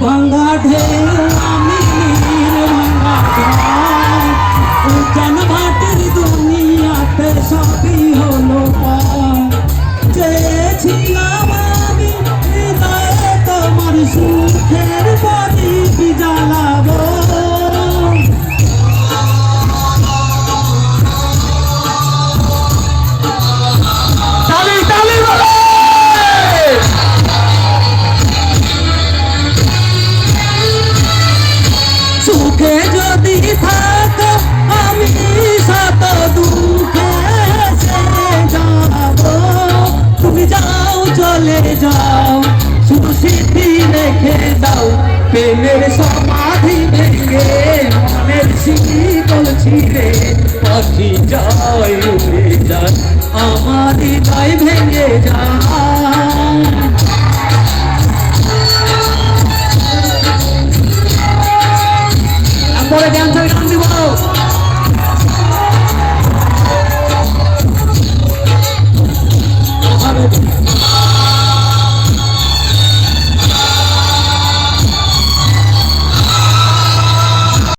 ভাঙ্গা ঢেউ আমি ভাঙ্গা উজান ভাটির দুনিয়াতে সবই হলো চেয়েছিলাম আমি হৃদয়ে তোমার সুখের প্রদীপ জ্বালাবো সুখে যদি থাকো আমি শত দুঃখে যাব তুমি যাও চলে যাও শুধু স্মৃতি রেখে দাও প্রেমের সমাধি ভেঙে মনের শীতল ছিঁড়ে পাখি যায় উড়ে যায় আমার হৃদয় ভেঙে যায় পরে ড্যান্সার গান দিব